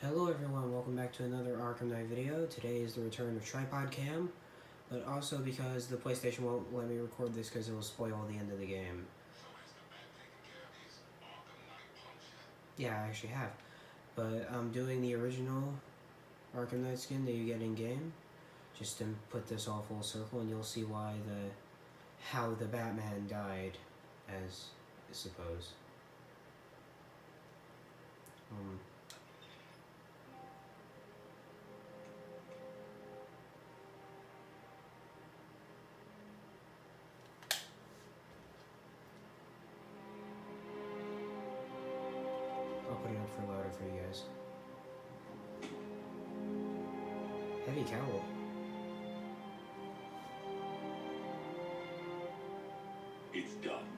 Hello everyone, welcome back to another Arkham Knight video. Today is the return of Tripod Cam, but also because the PlayStation won't let me record this because it will spoil the end of the game. Yeah, I actually have. But I'm doing the original Arkham Knight skin that you get in-game, just to put this all full circle, and you'll see how the Batman died, as I suppose. I'll put it up for louder for you guys. Heavy cowl. It's done.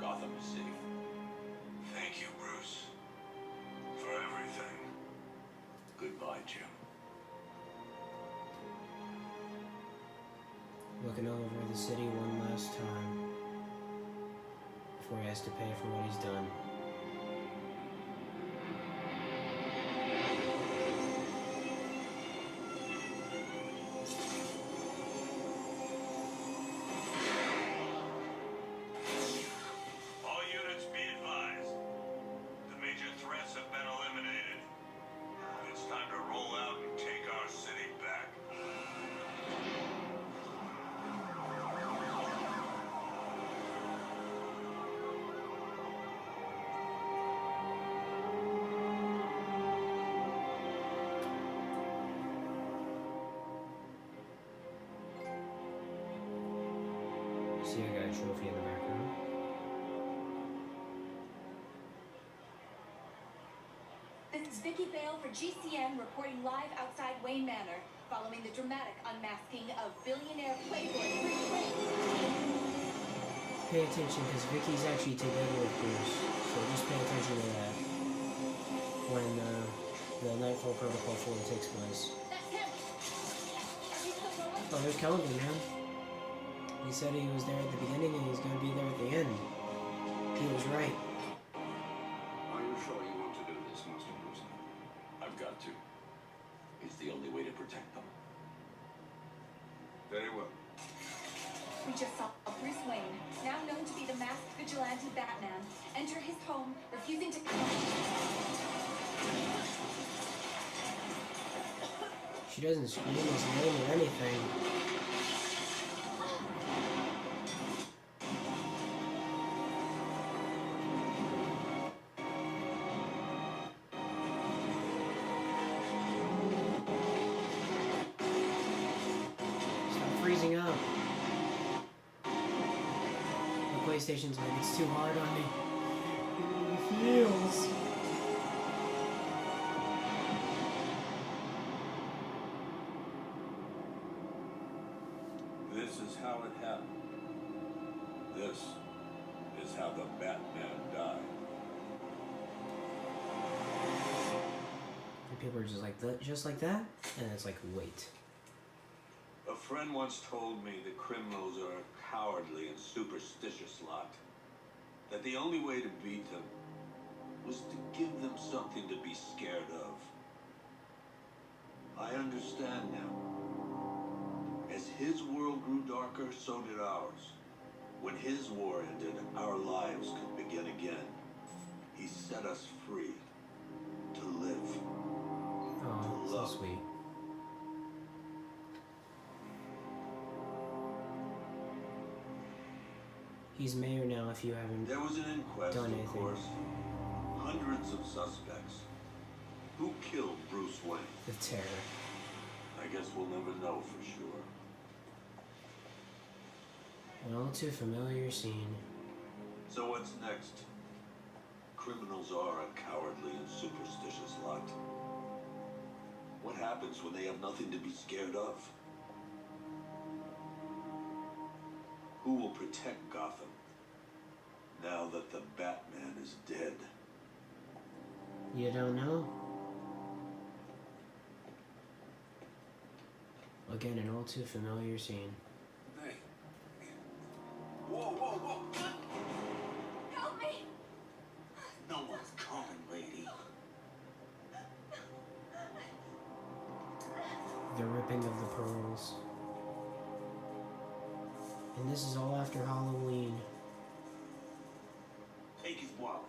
Gotham is safe. Thank you, Bruce. For everything. Goodbye, Jim. Looking over the city one last time before he has to pay for what he's done. See, I got a trophy in the background. This is Vicky Bale for GCN reporting live outside Wayne Manor, following the dramatic unmasking of billionaire playboy Bruce Wayne. Pay attention, because Vicky's actually together with Bruce, so just pay attention to that when the Knightfall Protocol 4 takes place. That's him! Are we still going? Oh, there's Calvin, man. He said he was there at the beginning and he's going to be there at the end. He was right. Are you sure you want to do this, Master Bruce? I've got to. It's the only way to protect them. Very well. We just saw Bruce Wayne, now known to be the masked vigilante Batman, enter his home, refusing to come. She doesn't scream his name or anything. Freezing up. The PlayStation's like, it's too hard on me. It feels. This is how it happened. This is how the Batman died. And people are just like that, and it's like, wait. A friend once told me that criminals are a cowardly and superstitious lot. That the only way to beat them was to give them something to be scared of. I understand now. As his world grew darker, so did ours. When his war ended, our lives could begin again. He set us free to live. Oh, to love. so sweet. He's mayor now if you haven't There was an inquest, done of anything. course. Hundreds of suspects. Who killed Bruce Wayne? The terror. I guess we'll never know for sure. An all too familiar scene. So what's next? Criminals are a cowardly and superstitious lot. What happens when they have nothing to be scared of? Who will protect Gotham now that the Batman is dead? You don't know? Again, an all too familiar scene. Hey. Whoa, whoa, whoa! Help me! No one's coming, lady. the ripping of the pearls. And this is all after Halloween. Take his wallet.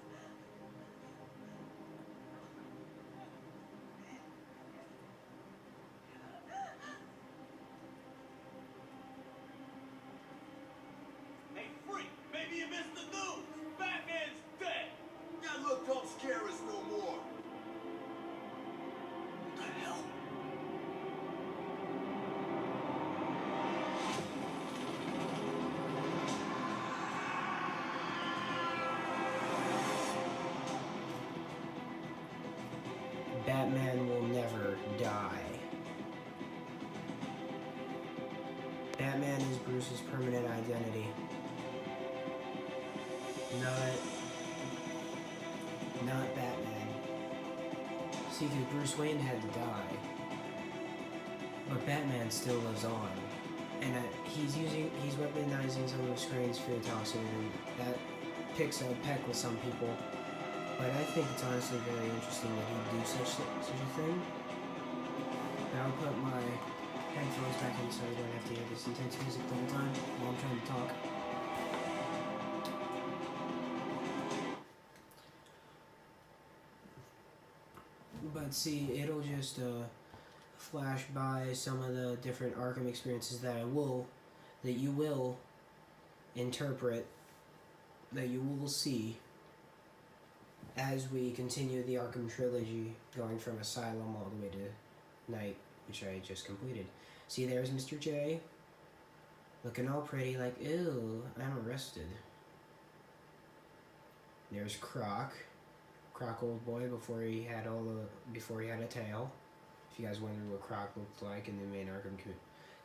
Hey, freak! Maybe you missed the news! Batman's dead! Yeah, look, don't scare us no more! What the hell? Batman will never die. Batman is Bruce's permanent identity. Not Batman. See, because Bruce Wayne had to die. But Batman still lives on. And he's weaponizing some of Crane's fear toxin, and that picks a peck with some people. But I think it's honestly very interesting that he'd do such a thing. And I'll put my headphones back in so you don't have to hear this intense music the whole time while I'm trying to talk. But see, it'll just flash by some of the different Arkham experiences that you will interpret, that you will see as we continue the Arkham trilogy, going from Asylum all the way to Night, which I just completed. See, there's Mr. J, looking all pretty, like, ew, I'm arrested. There's Croc old boy before he had a tail. If you guys wondered what Croc looked like in the main Arkham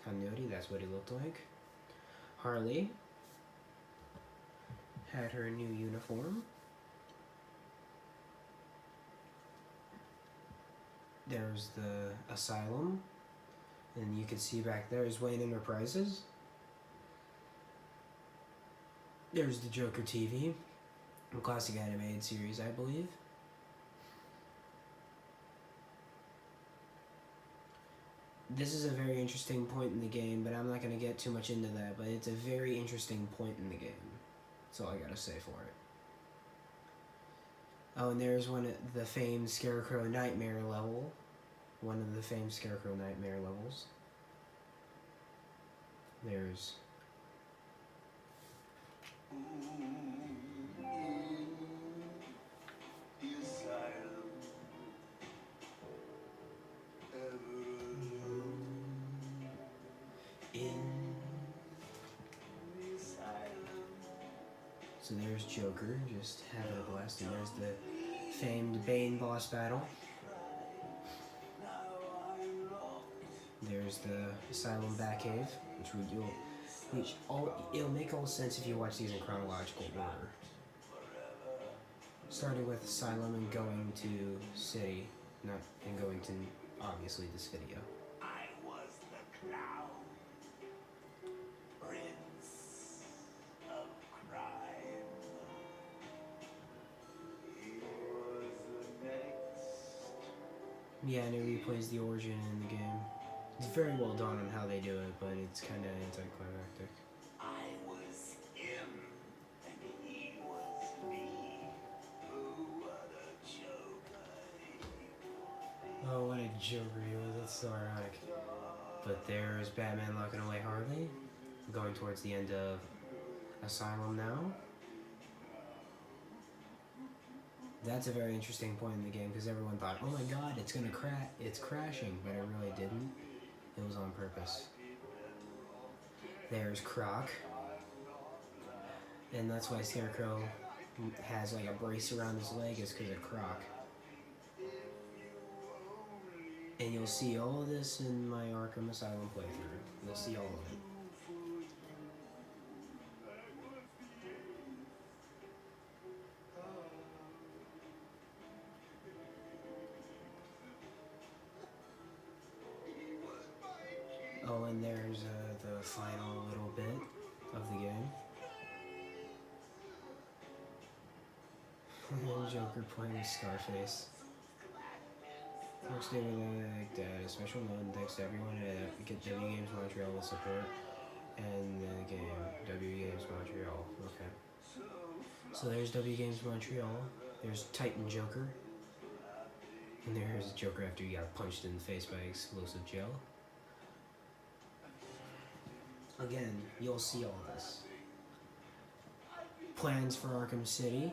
continuity, that's what he looked like. Harley had her new uniform. There's the Asylum, and you can see back there is Wayne Enterprises. There's the Joker TV, a classic animated series, I believe. This is a very interesting point in the game, but I'm not going to get too much into that, but it's a very interesting point in the game. That's all I got to say for it. Oh, and there's the famed Scarecrow Nightmare level. One of the famed Scarecrow Nightmare levels. There's... So there's Joker, just having a blast, and there's the famed Bane boss battle. There's the Asylum Batcave, it'll make all sense if you watch these in chronological order. Starting with Asylum and going to City, and going to, obviously, this video. I was the clown. Prince of crime. He was the next. Yeah, and it replays the origin in the game. It's very well done on how they do it, but it's kind of anticlimactic. I was him, and he was me. Oh, what a joker. Oh, what a joker he was. That's so ironic. But there's Batman locking away Harley, going towards the end of Asylum now. That's a very interesting point in the game, because everyone thought, oh my god, it's crashing, but it really didn't. It was on purpose. There's Croc. And that's why Scarecrow has like a brace around his leg, is because of Croc. And you'll see all of this in my Arkham Asylum playthrough. You'll see all of it. Oh, and there's the final little bit of the game. Joker playing with Scarface. Folks, they would like that. A special note and thanks to everyone at W Games Montreal with support and the game. W Games Montreal. Okay. So there's W Games Montreal. There's Titan Joker. And there's Joker after he got punched in the face by explosive gel. Again, you'll see all this. Plans for Arkham City.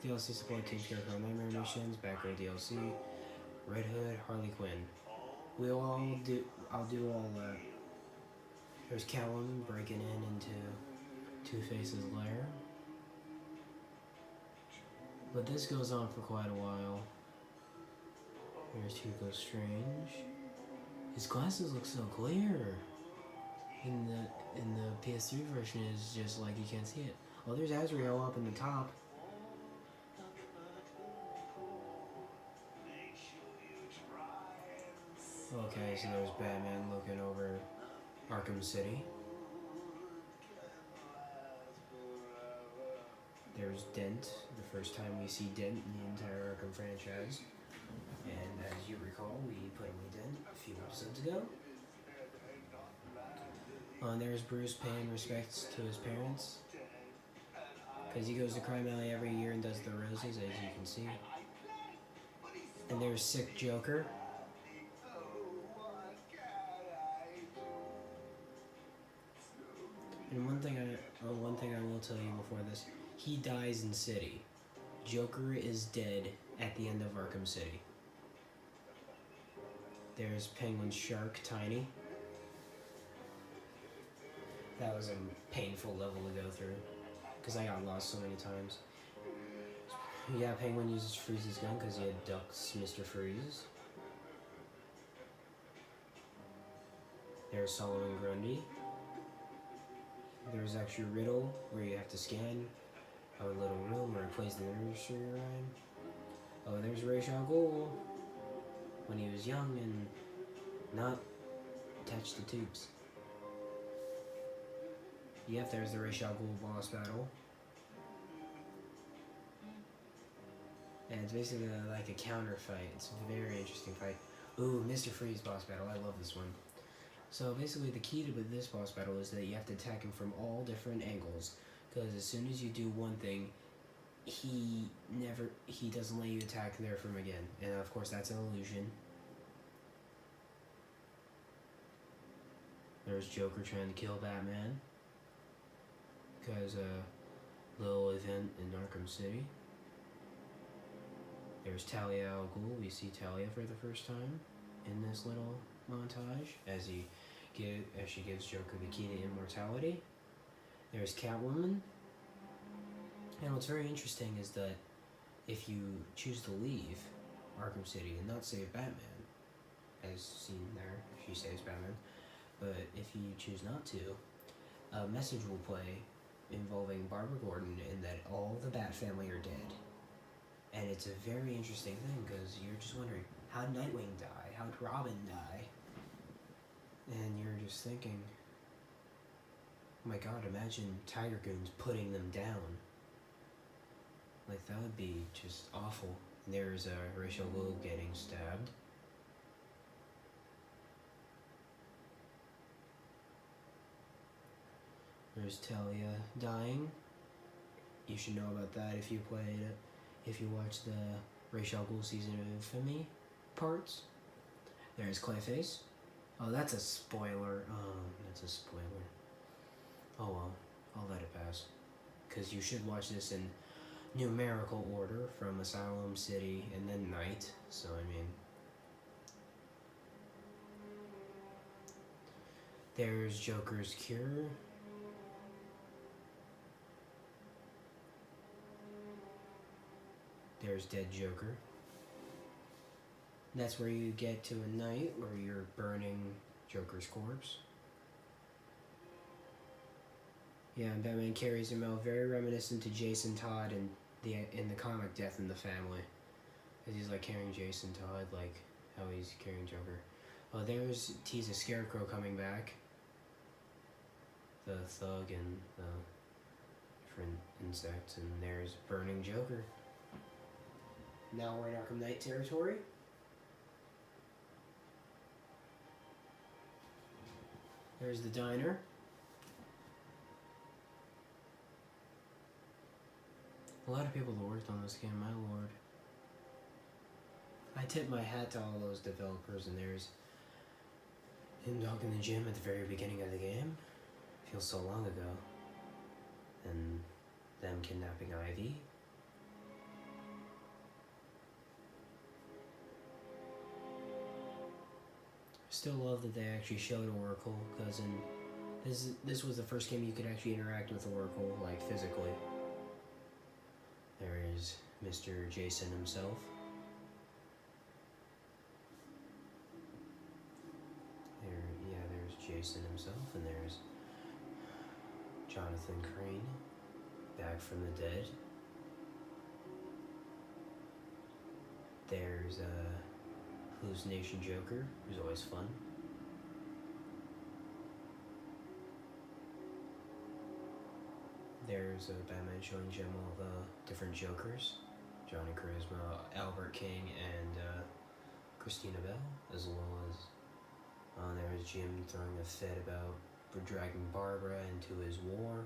DLC support Team Scarecrow Nightmare missions, Batgirl DLC, Red Hood, Harley Quinn. I'll do all that. There's Catwoman breaking into Two-Face's lair. But this goes on for quite a while. There's Hugo Strange. His glasses look so clear. In the PS3 version, it's just like you can't see it. Oh, there's Azrael up in the top. Okay, so there's Batman looking over Arkham City. There's Dent, the first time we see Dent in the entire Arkham franchise. And as you recall, we put away Dent a few episodes ago. And there's Bruce paying respects to his parents. Because he goes to Crime Alley every year and does the roses, as you can see. And there's Sick Joker. And one thing I will tell you before this, he dies in City. Joker is dead at the end of Arkham City. There's Penguin Shark Tiny. That was a painful level to go through, because I got lost so many times. Yeah, Penguin uses Freeze's gun because he abducts Mr. Freeze. There's Solomon Grundy. There's actually Riddle, where you have to scan a little room where he plays the nursery rhyme. Oh, there's Ra's al Ghul, when he was young and not attached to tubes. Yep, there's the Ra's al Ghul boss battle. And it's basically like a counter fight. It's a very interesting fight. Ooh, Mr. Freeze boss battle. I love this one. So basically the key to this boss battle is that you have to attack him from all different angles. Because as soon as you do one thing, he doesn't let you attack there from again. And of course that's an illusion. There's Joker trying to kill Batman. Because a little event in Arkham City. There's Talia al Ghul. We see Talia for the first time in this little montage as she gives Joker the key to immortality. There's Catwoman. And what's very interesting is that if you choose to leave Arkham City and not save Batman, as seen there, she saves Batman, but if you choose not to, a message will play involving Barbara Gordon and that all the Bat family are dead. And it's a very interesting thing because you're just wondering, how'd Nightwing die? How'd Robin die? And you're just thinking, oh my god, imagine Tiger Goons putting them down. Like, that would be just awful. And there's Ra's al Ghul getting stabbed. There's Talia dying. You should know about that if you played it. If you watch the Ra's al Ghul season of Infamy parts. There's Clayface. Oh, that's a spoiler. That's a spoiler. Oh well, I'll let it pass. Because you should watch this in numerical order from Asylum, City, and then Night. So, I mean... There's Joker's Cure. There's Dead Joker. That's where you get to a night where you're burning Joker's corpse. Yeah, and Batman carries him out, very reminiscent to Jason Todd in the comic Death in the Family. Because he's like carrying Jason Todd, like how he's carrying Joker. Oh, there's Tease a Scarecrow coming back. The thug and the different insects, and there's Burning Joker. Now we're in Arkham Knight territory. There's the diner. A lot of people that worked on this game, my lord. I tip my hat to all those developers, and there's him talking in the gym at the very beginning of the game. Feels so long ago. And them kidnapping Ivy. Still love that they actually showed Oracle, because this was the first game you could actually interact with Oracle, like, physically. There is Mr. Jason himself. There's Jason himself, and there's Jonathan Crane, back from the dead. There's Hallucination Joker, who's always fun. There's Batman showing Jim all the different Jokers. Johnny Charisma, Albert King, and Christina Bell, as well as there's Jim throwing a fit about dragging Barbara into his war.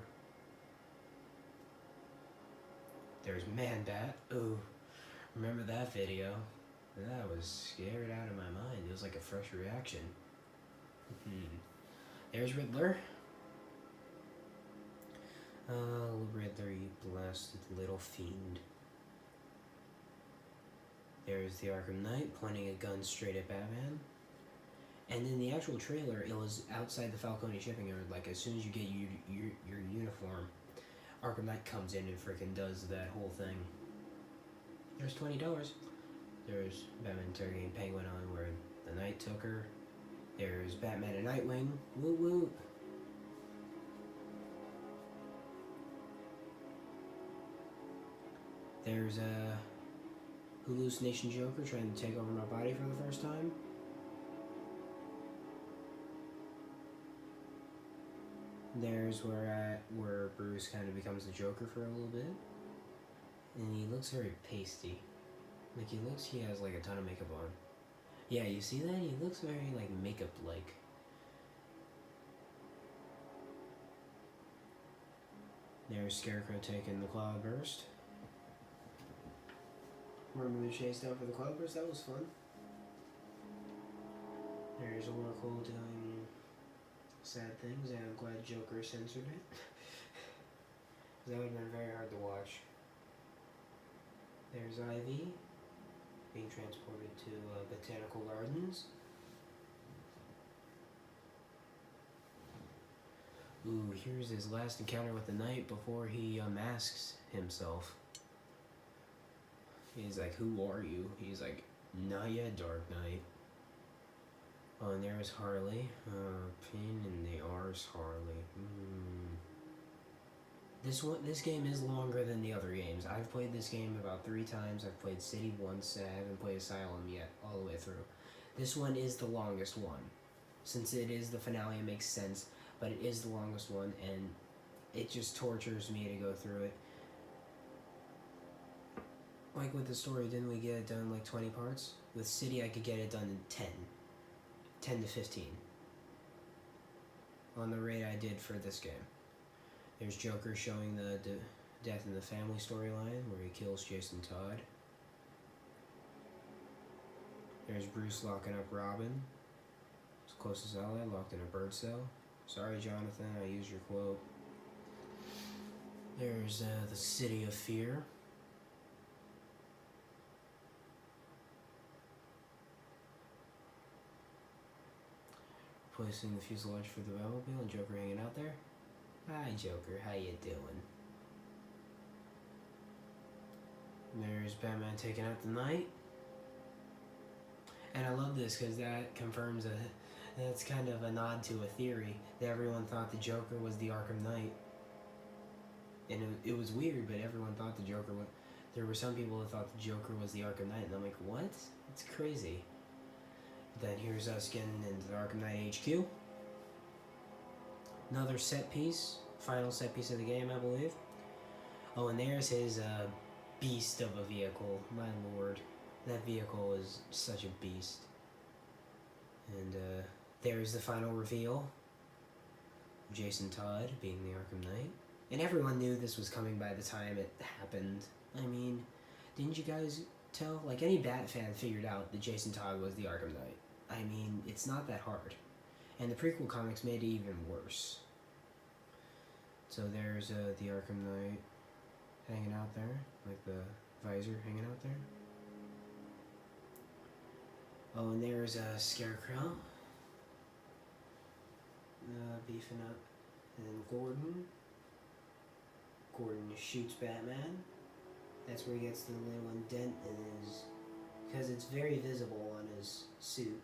There's Man-Bat. Ooh, remember that video? That was scared out of my mind. It was like a fresh reaction. There's Riddler. Oh, Riddler, you blasted little fiend. There's the Arkham Knight pointing a gun straight at Batman. And in the actual trailer, it was outside the Falcone shipping yard. Like, as soon as you get your uniform, Arkham Knight comes in and freaking does that whole thing. There's $20. There's Batman interrogating Penguin on where the Knight took her. There's Batman and Nightwing. Woo woo. There's a Hallucination Joker trying to take over my body for the first time. There's where Bruce kind of becomes the Joker for a little bit. And he looks very pasty. Like, he has like a ton of makeup on. Yeah, you see that? He looks very like makeup-like. There's Scarecrow taking the Cloudburst. Remember the chase down for the Cloudburst? That was fun. There's Oracle doing sad things, and I'm glad Joker censored it. That would have been very hard to watch. There's Ivy being transported to Botanical Gardens. Ooh, here's his last encounter with the Knight before he unmasks himself. He's like, "Who are you?" He's like, "Not yet, Dark Knight." Oh, and there's Harley. Pain in the arse, Harley. This game is longer than the other games. I've played this game about 3 times. I've played City once, and I haven't played Asylum yet, all the way through. This one is the longest one. Since it is the finale, it makes sense, but it is the longest one, and it just tortures me to go through it. Like with the story, didn't we get it done in like 20 parts? With City, I could get it done in 10 to 15. On the rate I did for this game. There's Joker showing the death in the family storyline, where he kills Jason Todd. There's Bruce locking up Robin, his closest ally, locked in a bird cell. Sorry, Jonathan, I used your quote. There's the City of Fear. Placing the fuselage for the Batmobile and Joker hanging out there. Hi, Joker, how you doing? There's Batman taking out the Knight. And I love this because that confirms that's kind of a nod to a theory that everyone thought the Joker was the Arkham Knight. And it was weird, but everyone thought the Joker was... There were some people that thought the Joker was the Arkham Knight, and I'm like, what? It's crazy. Then here's us getting into the Arkham Knight HQ. Another set piece. Final set piece of the game, I believe. Oh, and there's his beast of a vehicle. My lord. That vehicle is such a beast. And there's the final reveal. Jason Todd being the Arkham Knight. And everyone knew this was coming by the time it happened. I mean, didn't you guys tell? Like, any Bat fan figured out that Jason Todd was the Arkham Knight. I mean, it's not that hard. And the prequel comics made it even worse. So there's the Arkham Knight hanging out there. Like the visor hanging out there. Oh, and there's a Scarecrow. Beefing up. And then Gordon. Gordon shoots Batman. That's where he gets the little indent in his... Because it's very visible on his suit.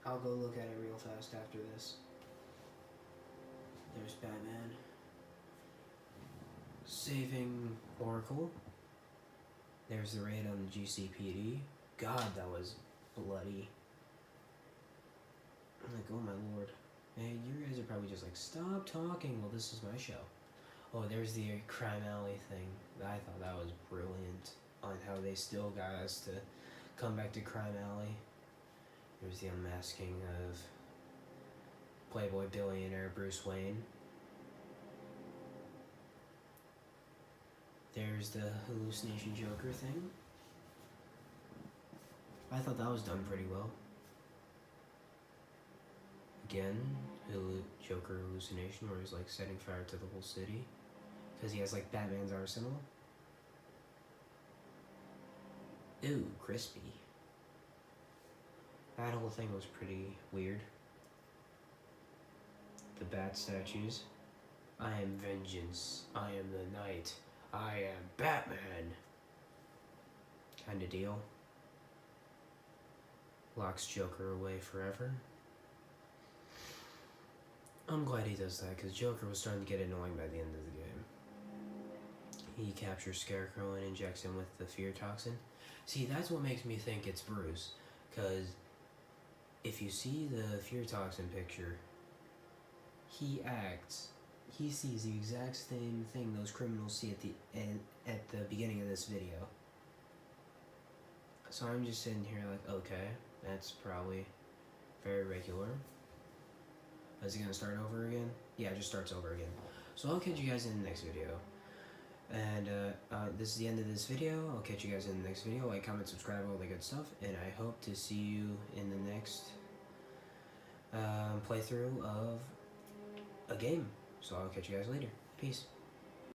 I'll go look at it real fast after this. There's Batman. Saving Oracle. There's the raid on the GCPD. God, that was bloody. I'm like, oh my lord. Hey, you guys are probably just like, stop talking. Well, this is my show. Oh, there's the Crime Alley thing. I thought that was brilliant on how they still got us to come back to Crime Alley. There's the unmasking of Playboy billionaire Bruce Wayne. There's the hallucination Joker thing. I thought that was done pretty well. Again, Joker hallucination where he's like setting fire to the whole city. Because he has like Batman's arsenal. Ooh, crispy. That whole thing was pretty weird. The bat statues. I am vengeance. I am the knight. I am Batman. Kind of deal. Locks Joker away forever. I'm glad he does that because Joker was starting to get annoying by the end of the game. He captures Scarecrow and injects him with the fear toxin. See, that's what makes me think it's Bruce. Because if you see the fear toxin picture, he sees the exact same thing those criminals see at the beginning of this video. So I'm just sitting here like, okay, that's probably very regular. Is he gonna start over again? Yeah, it just starts over again. So I'll catch you guys in the next video. And this is the end of this video. I'll catch you guys in the next video. Like, comment, subscribe, all the good stuff. And I hope to see you in the next playthrough of a game. So I'll catch you guys later. Peace.